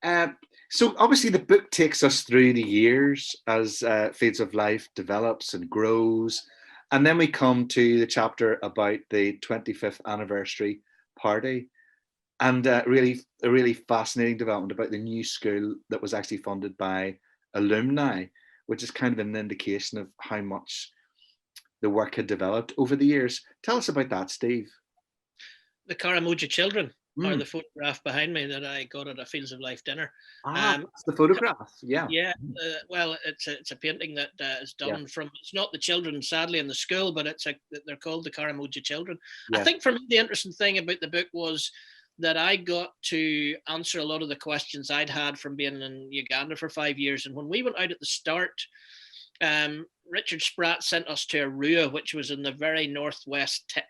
Um, so obviously the book takes us through the years as Fields of Life develops and grows, and then we come to the chapter about the 25th anniversary party, and really a really fascinating development about the new school that was actually funded by alumni, which is kind of an indication of how much the work had developed over the years. Tell us about that, Steve. The Karamoja children are Mm. the photograph behind me that I got at a Fields of Life dinner. Ah, Um, that's the photograph. Yeah. yeah, Mhm. well, it's a painting that is Yeah. done from. It's not the children, sadly, in the school, but they're called the Karamoja children. I Yeah. think for me the interesting thing about the book was that I got to answer a lot of the questions I'd had from being in Uganda for 5 years. And when we went out at the start, Richard Spratt sent us to Arua, which was in the very northwest tip,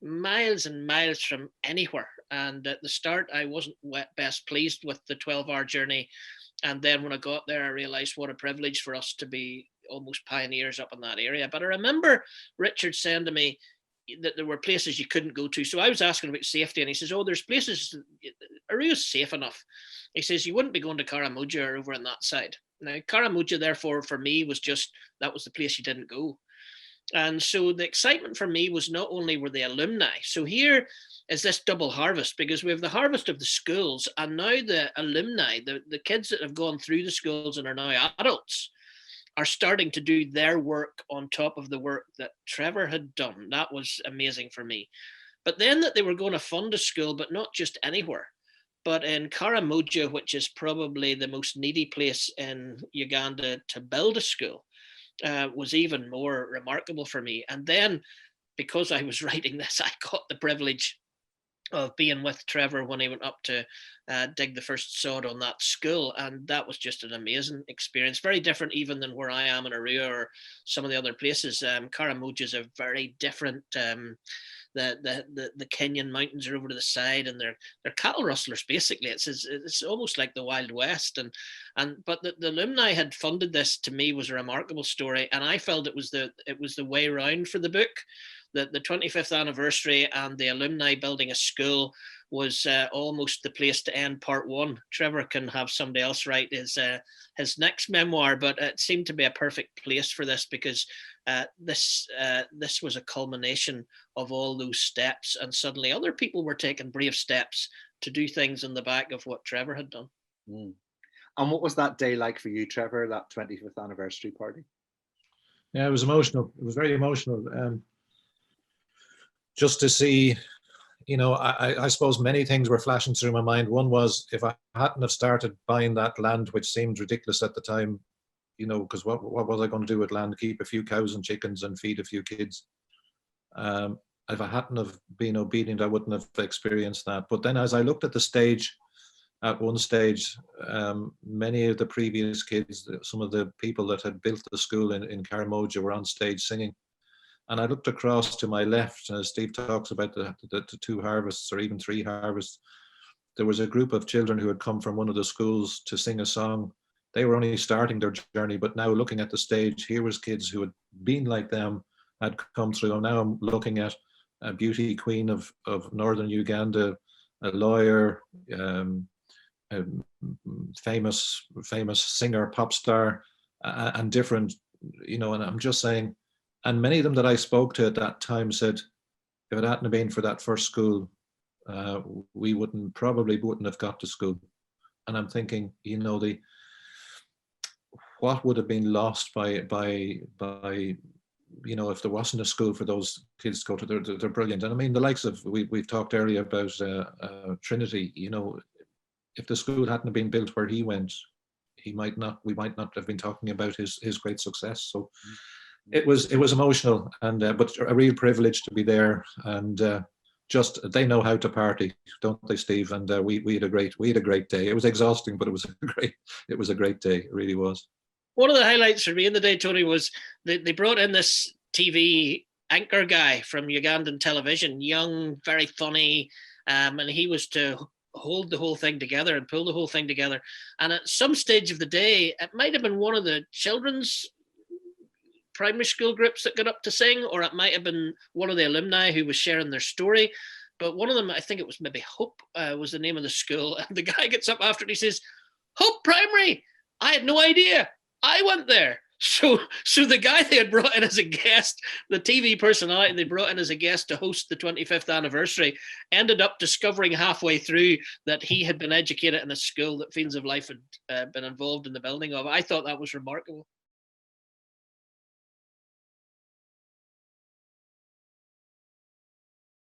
miles and miles from anywhere. And at the start, I wasn't best pleased with the 12-hour journey. And then when I got there, I realized what a privilege for us to be almost pioneers up in that area. But I remember Richard saying to me that there were places you couldn't go to. So I was asking about safety, and he says, "Oh, there's places. Arua's safe enough." He says, "You wouldn't be going to Karamoja or over on that side." Now, Karamoja, therefore, for me, was just that was the place you didn't go. And so the excitement for me was not only were the alumni. So here is this double harvest because we have the harvest of the schools and now the alumni, the kids that have gone through the schools and are now adults, are starting to do their work on top of the work that Trevor had done. That was amazing for me. But then that they were going to fund a school, but not just anywhere, but in Karamoja, which is probably the most needy place in Uganda to build a school, was even more remarkable for me. And then because I was writing this, I got the privilege of being with Trevor when he went up to dig the first sod on that school. And that was just an amazing experience. Very different even than where I am in Arua or some of the other places. Karamoja is a very different the Kenyan mountains are over to the side, and they're cattle rustlers basically. It's almost like the Wild West, and but the alumni had funded this. To me, was a remarkable story, and I felt it was the way round for the book. That the 25th anniversary and the alumni building a school was almost the place to end part one. Trevor can have somebody else write his next memoir, but it seemed to be a perfect place for this because this was a culmination of all those steps, and suddenly other people were taking brave steps to do things in the back of what Trevor had done. Mm. And what was that day like for you, Trevor, that 25th anniversary party? Yeah, it was emotional. It was very emotional. Just to see, I suppose many things were flashing through my mind. One was if I hadn't have started buying that land, which seemed ridiculous at the time, because what was I going to do with land? Keep a few cows and chickens and feed a few kids. If I hadn't have been obedient, I wouldn't have experienced that. But then as I looked at the stage, at one stage, many of the previous kids, some of the people that had built the school in Karamoja were on stage singing. And I looked across to my left, as Steve talks about the two harvests or even three harvests. There was a group of children who had come from one of the schools to sing a song. They were only starting their journey, but now looking at the stage, here was kids who had been like them, had come through. And now I'm looking at a beauty queen of northern Uganda, a lawyer, a famous singer, pop star, and different, and I'm just saying, and many of them that I spoke to at that time said, if it hadn't been for that first school, we probably wouldn't have got to school. And I'm thinking, what would have been lost by if there wasn't a school for those kids to go to. They're brilliant. And I mean, the likes of, we've talked earlier about Trinity, if the school hadn't been built where he went, we might not have been talking about his great success. So it was emotional, and but a real privilege to be there, and just they know how to party, don't they, Steve? And we had a great day. It was exhausting, but it was a great day. It really was. One of the highlights for me in the day, Tony, was they brought in this TV anchor guy from Ugandan television, young, very funny, and he was to hold the whole thing together and pull the whole thing together. And at some stage of the day, it might have been one of the children's primary school groups that got up to sing, or it might have been one of the alumni who was sharing their story. But one of them, I think it was maybe Hope, was the name of the school. And the guy gets up after it, he says, Hope Primary. I had no idea. I went there. So the guy they had brought in as a guest, the TV personality they brought in as a guest to host the 25th anniversary, ended up discovering halfway through that he had been educated in a school that Fields of Life had been involved in the building of. I thought that was remarkable.